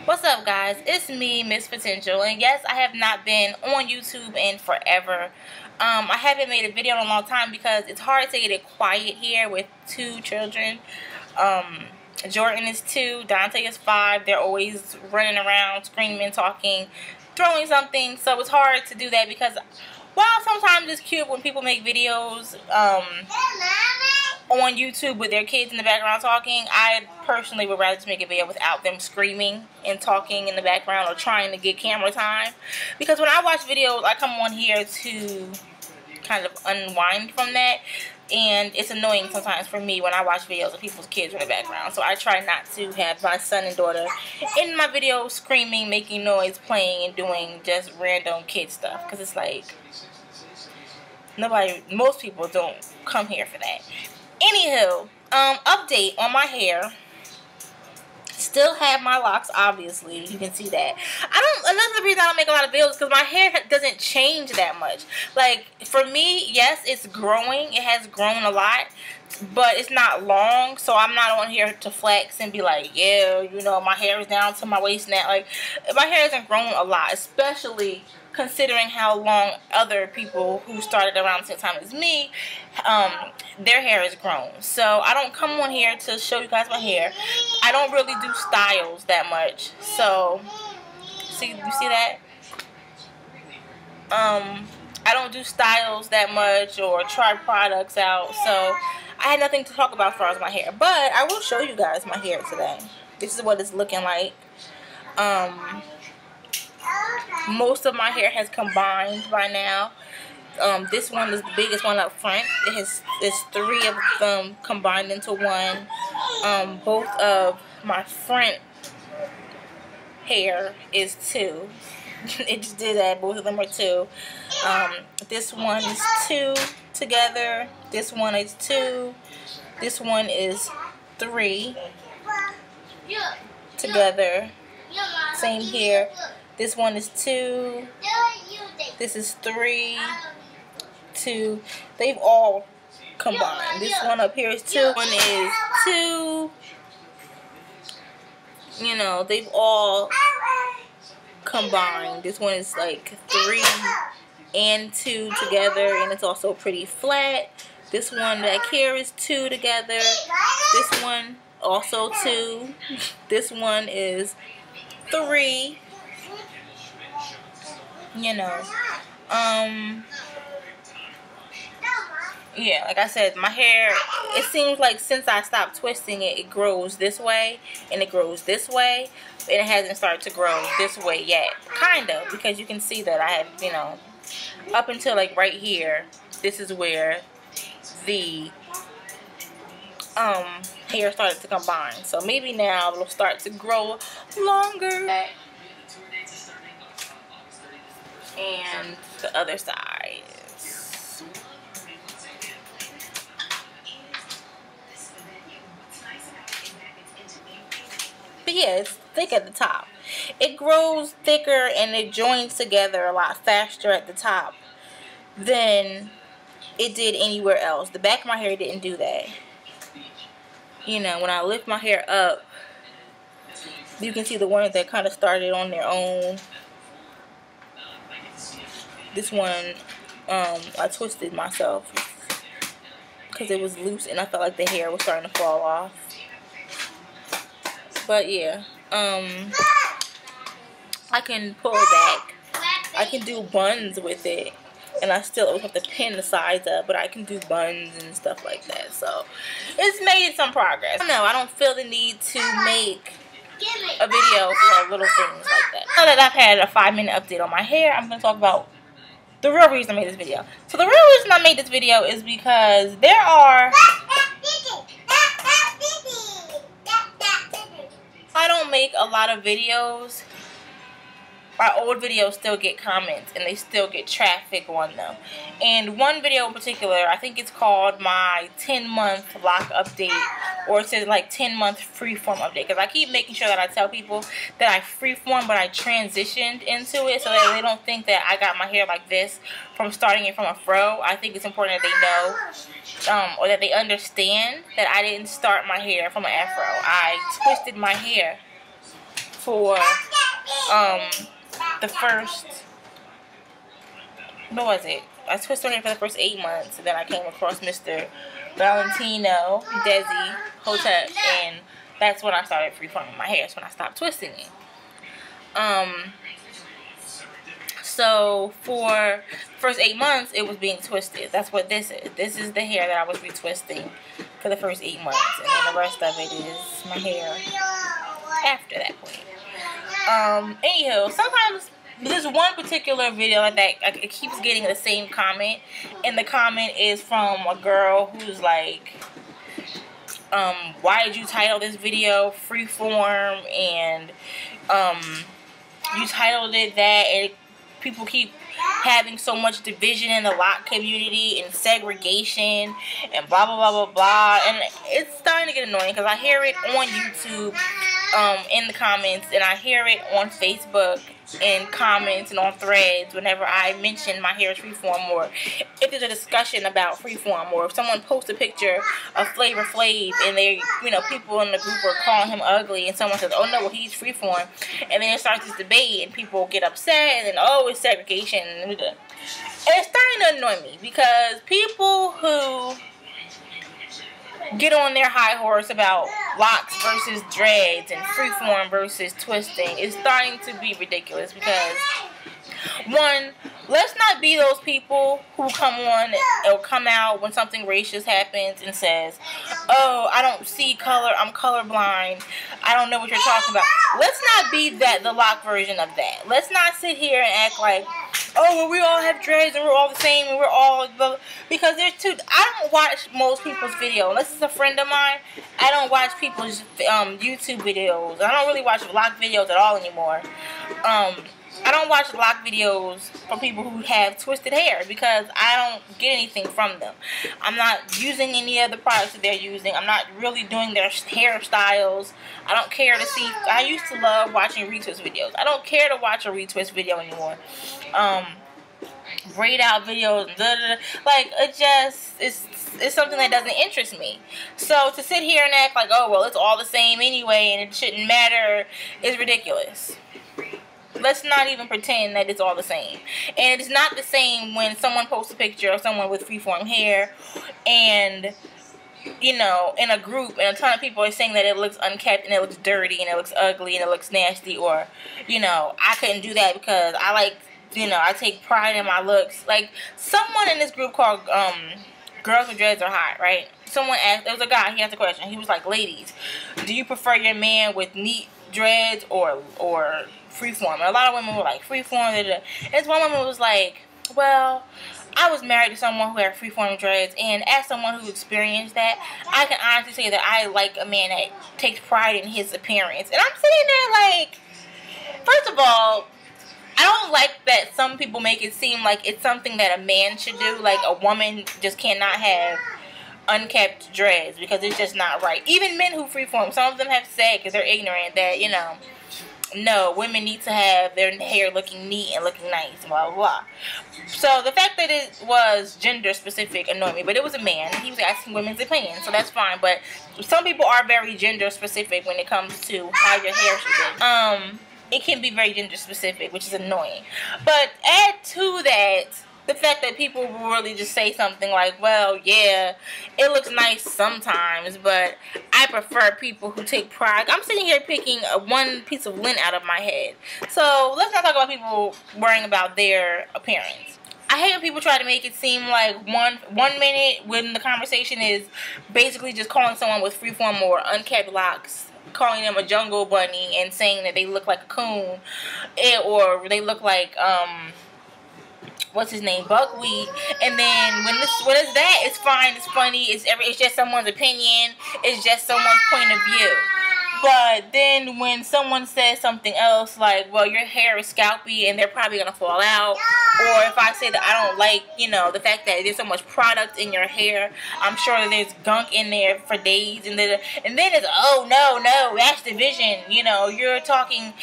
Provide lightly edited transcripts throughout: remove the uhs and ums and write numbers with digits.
What's up, guys? It's me, Miss Potential, and yes, I have not been on YouTube in forever. I haven't made a video in a long time because it's hard to get it quiet here with two children. Jordan is 2, Dante is 5. They're always running around, screaming, talking, throwing something, so it's hard to do that because while sometimes it's cute when people make videos on YouTube with their kids in the background talking, I personally would rather just make a video without them screaming and talking in the background or trying to get camera time. Because when I watch videos, I come on here to kind of unwind from that, and it's annoying sometimes for me when I watch videos of people's kids in the background. So I try not to have my son and daughter in my video screaming, making noise, playing, and doing just random kid stuff, because it's like most people don't come here for that. Anywho, update on my hair. Still have my locks, obviously. You can see that. Another reason I don't make a lot of videos is because my hair doesn't change that much. Like, for me, yes, it's growing. It has grown a lot, but it's not long, so I'm not on here to flex and be like, yeah, you know, my hair is down to my waist now. Like, my hair hasn't grown a lot, especially considering how long other people who started around the same time as me, their hair is grown. So I don't come on here to show you guys my hair. I don't really do styles that much. So you see that? I don't do styles that much or try products out. So I had nothing to talk about as far as my hair. But I will show you guys my hair today. This is what it's looking like. Most of my hair has combined by now. This one is the biggest one up front. It's 3 of them combined into one. Both of my front hair is 2. It just did that. Both of them are 2. This one is 2 together. This one is 2. This one is 3 together. Same here. This one is 2. This is 3. 2. They've all combined. This one up here is 2. One is 2. You know, they've all combined. This one is like 3 and 2 together, and it's also pretty flat. This one back here is 2 together. This one also 2. This one is 3. You know, yeah, like I said, my hair, it seems like since I stopped twisting it, it grows this way, and it grows this way, and it hasn't started to grow this way yet, kind of, because you can see that I have, you know, up until like right here, this is where the hair started to combine, so maybe now it'll start to grow longer. And the other side. But yeah, it's thick at the top. It grows thicker and it joins together a lot faster at the top than it did anywhere else. The back of my hair didn't do that. You know, when I lift my hair up, you can see the ones that kind of started on their own. This one, I twisted myself because it was loose and I felt like the hair was starting to fall off. But yeah, I can pull it back. I can do buns with it, and I still always have to pin the sides up, but I can do buns and stuff like that. So it's made some progress. I don't feel the need to make a video for little things like that. Now that I've had a 5-minute update on my hair, I'm going to talk about the real reason I made this video. So the real reason I made this video is because there are... I don't make a lot of videos. My old videos still get comments and they still get traffic on them. And one video in particular, I think it's called my 10-month lock update, or it says like 10-month freeform update, because I keep making sure that I tell people that I freeform, but I transitioned into it so that they don't think that I got my hair like this from starting it from a fro. I think it's important that they know, or that they understand that I didn't start my hair from an afro. I twisted my hair for the first, what was it? I twisted my hair for the first 8 months, and then I came across Mr. Valentino Desi Hotep, and that's when I started freeforming my hair. That's when I stopped twisting it. So for the first 8 months, it was being twisted. That's what this is. This is the hair that I was retwisting for the first 8 months, and then the rest of it is my hair after that point. Anywho, sometimes there's one particular video that it keeps getting the same comment, and the comment is from a girl who's like, why did you title this video Freeform? And you titled it that, and people keep having so much division in the lock community and segregation and blah blah blah blah blah, and it's starting to get annoying because I hear it on YouTube in the comments, and I hear it on Facebook in comments and on threads whenever I mention my hair is freeform, or if there's a discussion about freeform, or if someone posts a picture of Flavor Flav and they, you know, people in the group are calling him ugly, and someone says, oh no, well, he's freeform, and then it starts this debate and people get upset, and then, oh, it's segregation, and it's starting to annoy me because people who get on their high horse about locks versus dreads and freeform versus twisting is starting to be ridiculous because, one, let's not be those people who come on or come out when something racist happens and says, oh, I don't see color, I'm colorblind, I don't know what you're talking about. Let's not be the lock version of that. Let's not sit here and act like, oh, well, we all have dreads and we're all the same and we're all, because there's two. I don't watch most people's videos unless it's a friend of mine. I don't watch people's YouTube videos. I don't really watch lock videos at all anymore. I don't watch lock videos from people who have twisted hair because I don't get anything from them. I'm not using any of the products that they're using. I'm not really doing their hairstyles. I don't care to see. I used to love watching retwist videos. I don't care to watch a retwist video anymore. Braid out videos, like it's something that doesn't interest me. So to sit here and act like, oh well, it's all the same anyway and it shouldn't matter is ridiculous. Let's not even pretend that it's all the same. And it's not the same when someone posts a picture of someone with freeform hair and, you know, in a group and a ton of people are saying that it looks unkept and it looks dirty and it looks ugly and it looks nasty, or, you know, I couldn't do that because I like, you know, I take pride in my looks. Like, someone in this group called Girls with Dreads Are Hot, right? Someone asked, there was a guy, he asked a question. He was like, ladies, do you prefer your man with neat dreads or freeform? And a lot of women were like, freeform. And this one woman was like, well, I was married to someone who had freeform dreads, and as someone who experienced that, I can honestly say that I like a man that takes pride in his appearance. And I'm sitting there like, first of all, I don't like that some people make it seem like it's something that a man should do. Like a woman just cannot have unkept dreads because it's just not right. Even men who freeform, some of them have said, because they're ignorant, that, you know, no, women need to have their hair looking neat and looking nice, blah, blah, blah. So the fact that it was gender specific annoyed me, but it was a man. He was asking women's opinion, so that's fine. But some people are very gender specific when it comes to how your hair should be. It can be very gender specific, which is annoying. But add to that the fact that people will really just say something like, well, yeah, it looks nice sometimes, but I prefer people who take pride. I'm sitting here picking one piece of lint out of my head. So let's not talk about people worrying about their appearance. I hate when people try to make it seem like one minute when the conversation is basically just calling someone with freeform or unkept locks, calling them a jungle bunny and saying that they look like a coon, or they look like what's his name, buckwheat. And then when it's that, it's fine, it's funny, it's just someone's opinion, it's just someone's point of view. But then when someone says something else like, well, your hair is scalpy and they're probably gonna fall out, or if I say that I don't like, you know, the fact that there's so much product in your hair, I'm sure that there's gunk in there for days, and then it's, oh no, that's division. You know, you're speaking.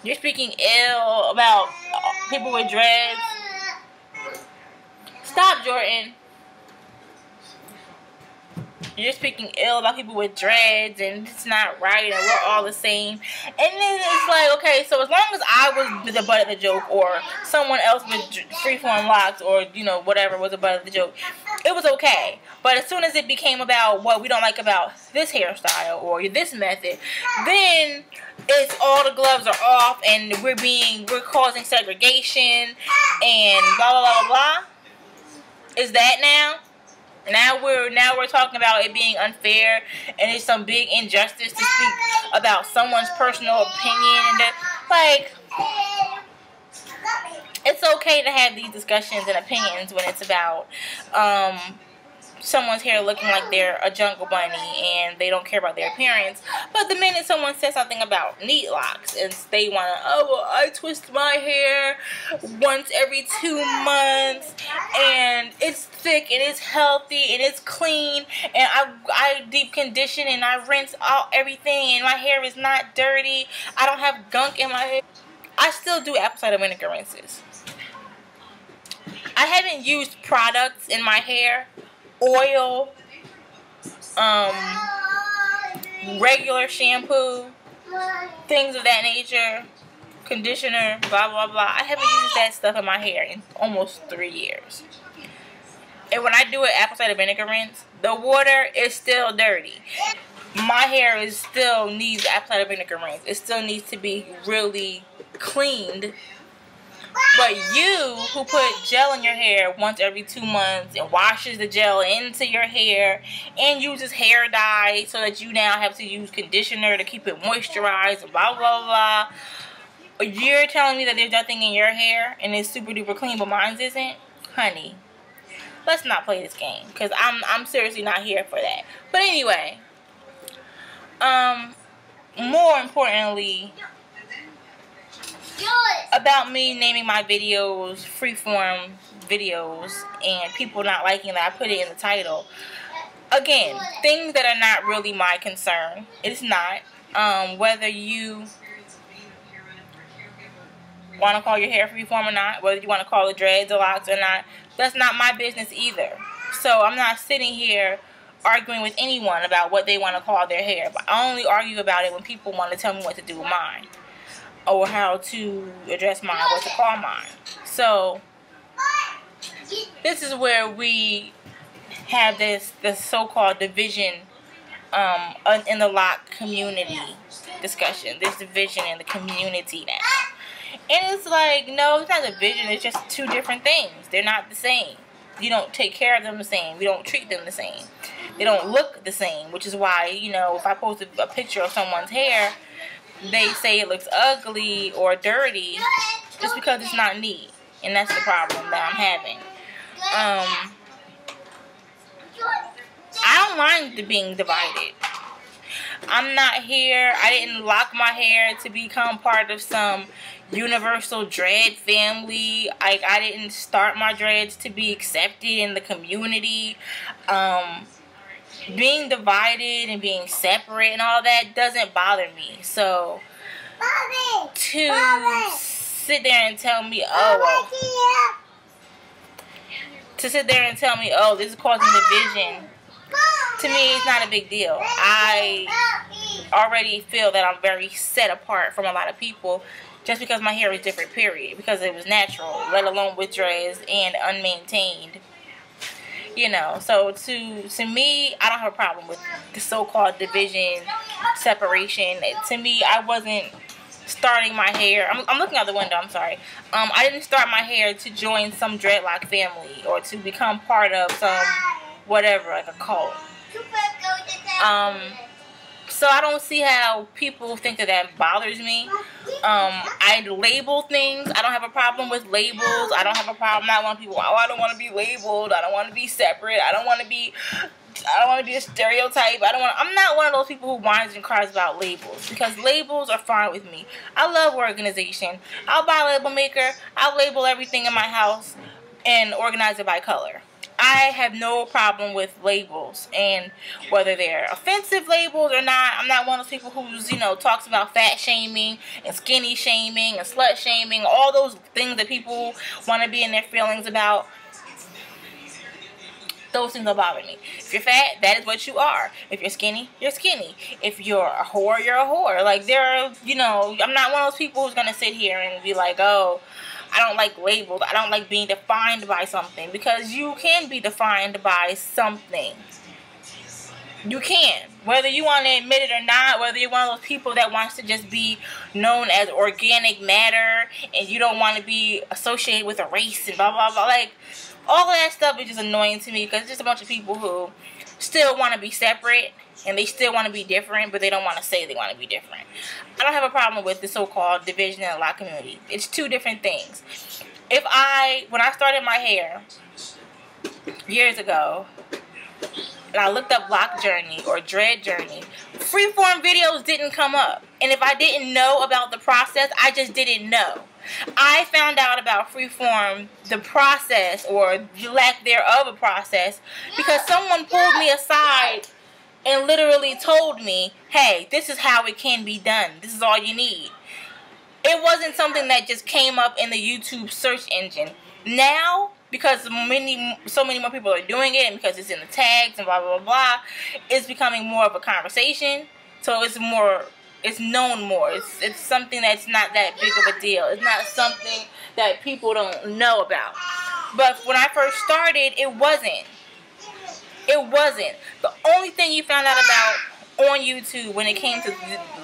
You're speaking ill about people with dreads. Stop, Jordan. you're speaking ill about people with dreads, and it's not right, and we're all the same. And then it's like, okay, so as long as I was the butt of the joke, or someone else with freeform locks, or, you know, whatever was the butt of the joke, it was okay. But as soon as it became about what we don't like about this hairstyle or this method, then it's all the gloves are off, and we're causing segregation, and blah blah blah blah blah. Is that now? Now we're talking about it being unfair, and it's some big injustice to speak about someone's personal opinion, and like, it's okay to have these discussions and opinions when it's about someone's hair looking like they're a jungle bunny and they don't care about their appearance. But the minute someone says something about neat locks and they want to, oh, well, I twist my hair once every 2 months, and it's thick and it's healthy and it's clean, and I deep condition and I rinse out everything, and my hair is not dirty, I don't have gunk in my hair. I still do apple cider vinegar rinses. I haven't used products in my hair, oil, regular shampoo, things of that nature, conditioner, blah blah blah. I haven't used that stuff in my hair in almost 3 years. And when I do an apple cider vinegar rinse, the water is still dirty. My hair still needs apple cider vinegar rinse. It still needs to be really cleaned. But you, who put gel in your hair once every 2 months and washes the gel into your hair and uses hair dye so that you now have to use conditioner to keep it moisturized and blah blah blah, you're telling me that there's nothing in your hair and it's super duper clean but mine isn't? Honey, let's not play this game, because I'm seriously not here for that. But anyway, more importantly, about me naming my videos Freeform videos and people not liking that I put it in the title. Again, things that are not really my concern. It's not. Whether you want to call your hair freeform or not, whether you want to call it dreads or locks or not, that's not my business either. So I'm not sitting here arguing with anyone about what they want to call their hair. But I only argue about it when people want to tell me what to do with mine, or how to address mine, what to call mine. So this is where we have this so-called division in the lock community discussion. This division in the community now. And it's like, no, it's not a division. It's just two different things. They're not the same. You don't take care of them the same. You don't treat them the same. They don't look the same, which is why, you know, if I post a picture of someone's hair, they say it looks ugly or dirty just because it's not neat. And that's the problem that I'm having. I don't mind being divided. I'm not here. I didn't lock my hair to become part of some universal dread family. I didn't start my dreads to be accepted in the community. Being divided and being separate and all that doesn't bother me. So to sit there and tell me, oh, this is causing division, to me, it's not a big deal. I already feel that I'm very set apart from a lot of people just because my hair is different, period. Because it was natural, let alone with dreads and unmaintained. You know, so to me, I don't have a problem with the so-called division, separation. To me, I wasn't starting my hair. I'm looking out the window, I'm sorry. I didn't start my hair to join some dreadlock family or to become part of some whatever, like a cult. So I don't see how people think that bothers me. I label things. I don't have a problem with labels. I don't have a problem. I want people, oh, I don't want to be labeled. I don't want to be separate. I don't want to be a stereotype. I'm not one of those people who whines and cries about labels, because labels are fine with me. I love organization. I'll buy a label maker. I'll label everything in my house and organize it by color. I have no problem with labels, and whether they're offensive labels or not. I'm not one of those people who's, you know, talks about fat shaming and skinny shaming and slut shaming, all those things that people want to be in their feelings about. Those things don't bother me. If you're fat, that is what you are. If you're skinny, you're skinny. If you're a whore, you're a whore. Like, there are, you know, I'm not one of those people who's going to sit here and be like, oh, I don't like labels. I don't like being defined by something. Because you can be defined by something. You can. Whether you want to admit it or not, whether you're one of those people that wants to just be known as organic matter and you don't want to be associated with a race and blah, blah, blah. Like, all of that stuff is just annoying to me because it's just a bunch of people who still want to be separate and they still want to be different, but they don't want to say they want to be different. I don't have a problem with the so-called division in the lock community. It's two different things. When I started my hair years ago, and I looked up lock journey or dread journey, freeform videos didn't come up. And if I didn't know about the process, I just didn't know. I found out about freeform, the process, or lack thereof a process, because someone pulled me aside and literally told me, hey, this is how it can be done. This is all you need. It wasn't something that just came up in the YouTube search engine. Now, because so many more people are doing it, and because it's in the tags and blah, blah, blah, blah, it's becoming more of a conversation. So it's known more. It's something that's not that big of a deal. It's not something that people don't know about. But when I first started, it wasn't. It wasn't. The only thing you found out about on YouTube when it came to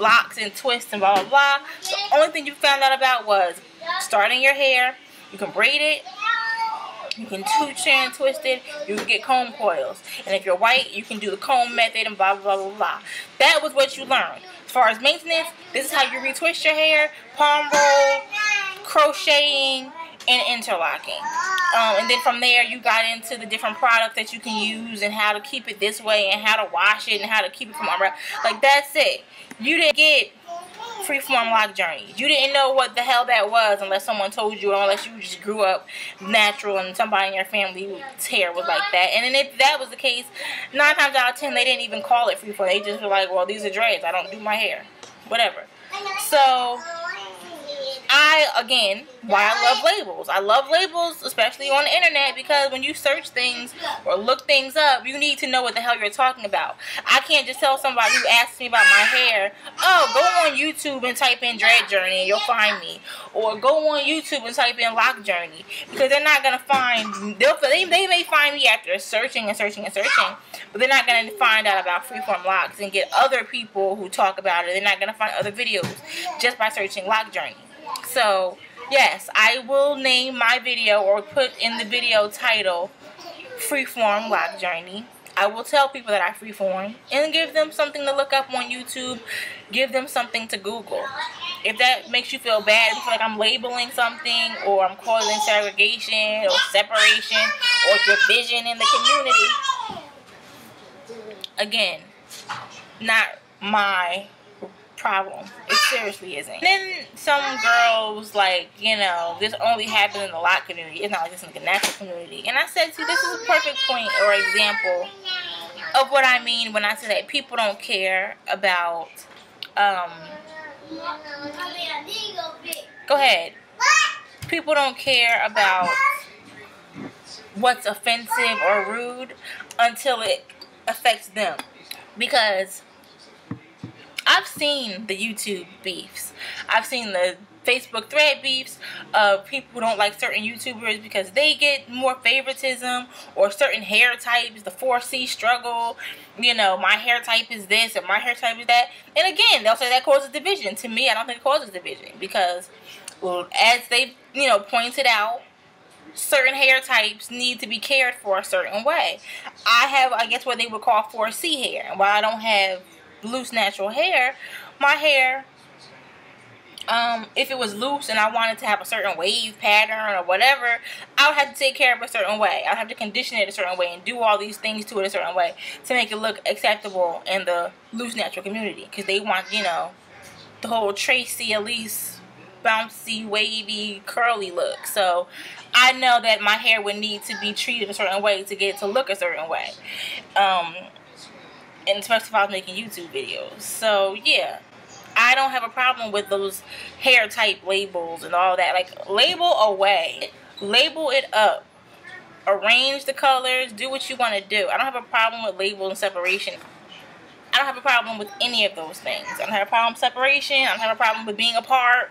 locks and twists and blah, blah, blah, the only thing you found out about was starting your hair. You can braid it. You can two-strand twist it. You can get comb coils. And if you're white, you can do the comb method and blah, blah, blah, blah. That was what you learned. As far as maintenance, this is how you retwist your hair, palm roll, crocheting, and interlocking. And then from there, you got into the different products that you can use and how to keep it this way and how to wash it and how to keep it from umbrella. Like, that's it. You didn't get freeform lock journey. You didn't know what the hell that was unless someone told you, or unless you just grew up natural and somebody in your family's hair was like that. And then if that was the case, 9 times out of 10, they didn't even call it freeform. They just were like, well, these are dreads. I don't do my hair. Whatever. So, again, why I love labels. I love labels, especially on the internet, because when you search things or look things up, you need to know what the hell you're talking about. I can't just tell somebody who asks me about my hair, oh, go on YouTube and type in dread journey and you'll find me. Or go on YouTube and type in lock journey. Because they're not going to find, they may find me after searching and searching and searching, but they're not going to find out about freeform locks and get other people who talk about it. They're not going to find other videos just by searching lock journey. So, yes, I will name my video or put in the video title Freeform Lock Journey. I will tell people that I freeform and give them something to look up on YouTube. Give them something to Google. If that makes you feel bad, if you feel like I'm labeling something or I'm causing segregation or separation or division in the community, again, not my problem. It seriously isn't. And then some girls, like, you know, this only happens in the lock community. It's not like this in the natural community. And I said, see, this is a perfect point or example of what I mean when I say that people don't care about, go ahead. People don't care about what's offensive or rude until it affects them. Because I've seen the YouTube beefs. I've seen the Facebook thread beefs of people who don't like certain YouTubers because they get more favoritism, or certain hair types, the 4C struggle, you know, my hair type is this and my hair type is that. And again, they'll say that causes division. To me, I don't think it causes division because, well, as they've, you know, pointed out, certain hair types need to be cared for a certain way. I have, I guess, what they would call 4C hair. And while I don't have loose natural hair, my hair, if it was loose and I wanted to have a certain wave pattern or whatever, I would have to take care of it a certain way. I would have to condition it a certain way and do all these things to it a certain way to make it look acceptable in the loose natural community, because they want, you know, the whole Tracy Elise bouncy, wavy, curly look. So I know that my hair would need to be treated a certain way to get it to look a certain way. And especially if I was making YouTube videos. So, yeah. I don't have a problem with those hair type labels and all that. Like, label away. Label it up. arrange the colors, do what you want to do. I don't have a problem with label and separation. I don't have a problem with any of those things. I don't have a problem with separation. I don't have a problem with being apart,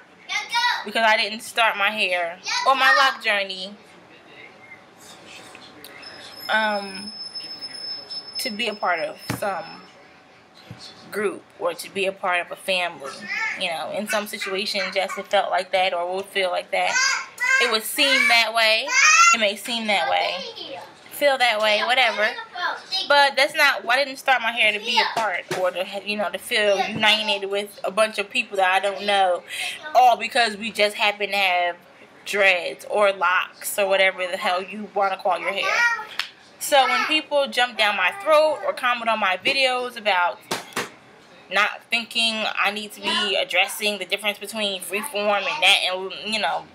because I didn't start my hair or my lock journey to be a part of some group or to be a part of a family. You know, in some situations, yes, it felt like that or would feel like that. It would seem that way. It may seem that way, feel that way, whatever. But that's not. I didn't start my hair to be a part or to, you know, to feel united with a bunch of people that I don't know, all because we just happen to have dreads or locks or whatever the hell you want to call your hair. So when people jump down my throat or comment on my videos about not thinking I need to be addressing the difference between freeform and that, and, you know,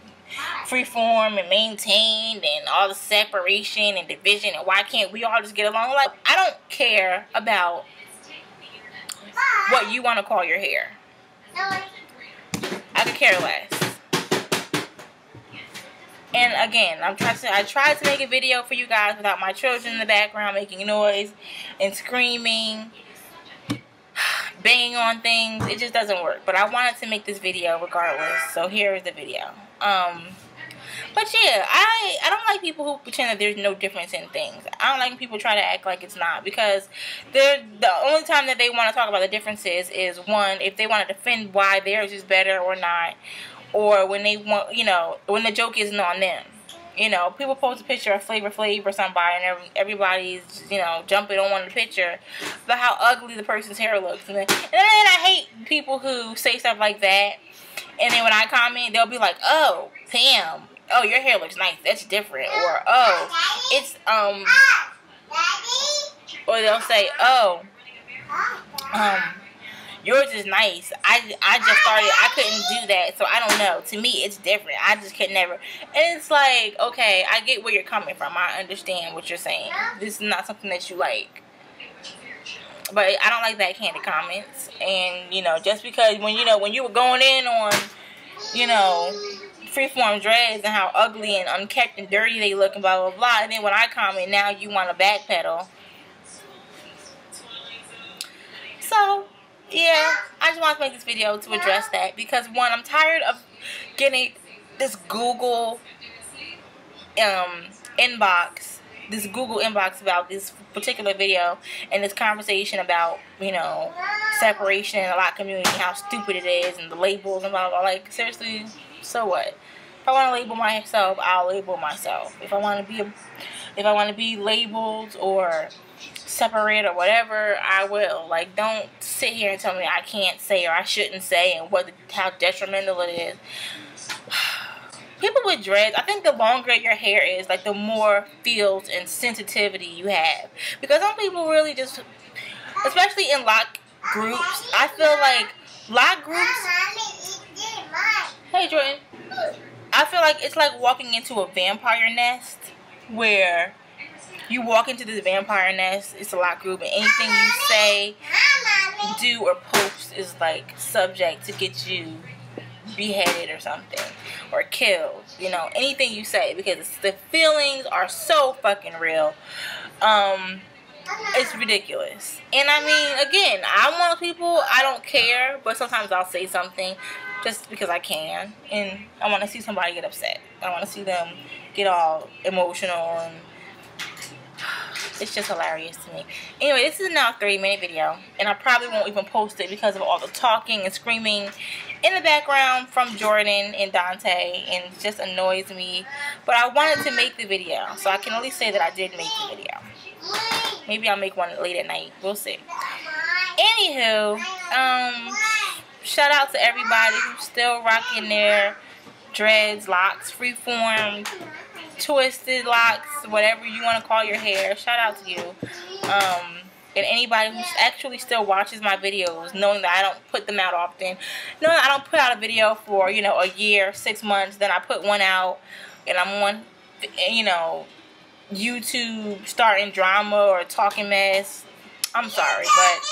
freeform and maintained and all the separation and division, and why can't we all just get along? Like, I don't care about what you want to call your hair. I could care less. And again, I tried to make a video for you guys without my children in the background making noise and screaming, banging on things. It just doesn't work. But I wanted to make this video regardless, so here is the video. But yeah, I don't like people who pretend that there's no difference in things. I don't like when people try to act like it's not, because the only time that they want to talk about the differences is, one, if they want to defend why theirs is better or not, or when they want, you know, when the joke isn't on them. You know, people post a picture of Flavor Flav or somebody, and everybody's, you know, jumping on the picture about how ugly the person's hair looks. And then I hate people who say stuff like that, and then when I comment, they'll be like, oh, Pam, oh, your hair looks nice, that's different. Or, oh, it's, or they'll say, oh, yours is nice. I just started. I couldn't do that, so I don't know. To me, it's different. I just could never. And it's like, okay, I get where you're coming from. I understand what you're saying. This is not something that you like. But I don't like backhanded comments. And, you know, just because when you were going in on, you know, freeform dreads and how ugly and unkept and dirty they look and blah, blah, blah. And then when I comment, now you want to backpedal. So, yeah, I just want to make this video to address that, because one, I'm tired of getting this Google inbox about this particular video and this conversation about, you know, separation in the lock community, how stupid it is, and the labels and blah, blah, blah. Like, seriously, so what? If I want to label myself, I'll label myself. If I want to be labeled or separate or whatever, I will. Like, don't sit here and tell me I can't say or I shouldn't say, and how detrimental it is. People with dreads, I think the longer your hair is, like, the more feels and sensitivity you have. Because some people really just, especially in lock groups, I feel like lock groups, hey Jordan, I feel like it's like walking into a vampire nest, where you walk into this vampire nest, it's a lock group, and anything you say, do, or post is like subject to get you beheaded or something, or killed. You know, anything you say, because the feelings are so fucking real. It's ridiculous. And I mean, again, I'm one of those people, I don't care, but sometimes I'll say something just because I can, and I want to see somebody get upset. I want to see them get all emotional, and it's just hilarious to me. Anyway, this is now a 30-minute video, and I probably won't even post it because of all the talking and screaming in the background from Jordan and Dante, and it just annoys me. But I wanted to make the video, so I can at least say that I did make the video. Maybe I'll make one late at night. We'll see. Anywho, shout out to everybody who's still rocking their dreads, locks, freeform, twisted locks, whatever you want to call your hair. Shout out to you. And anybody who actually still watches my videos, knowing that I don't put them out often, knowing that I don't put out a video for, you know, a year, 6 months, then I put one out, and I'm on, you know, YouTube starting drama or talking mess. I'm sorry, but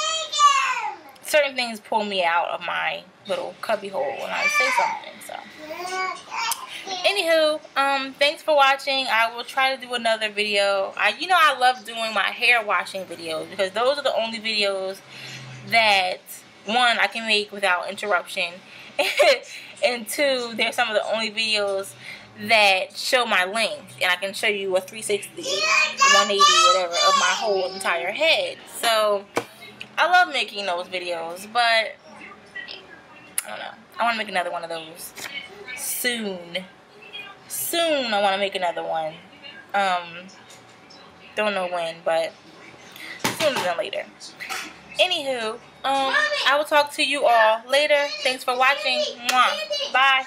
certain things pull me out of my little cubby hole when I say something. So Anywho, thanks for watching. I will try to do another video. I love doing my hair washing videos because those are the only videos that, one, I can make without interruption, and two, they're some of the only videos that show my length, and I can show you a 360, 180, whatever, of my whole entire head. So I love making those videos, but I don't know. I want to make another one of those soon. Soon I want to make another one. Don't know when, but sooner than later. Anywho, I will talk to you all later. Thanks for watching. Mwah. Bye.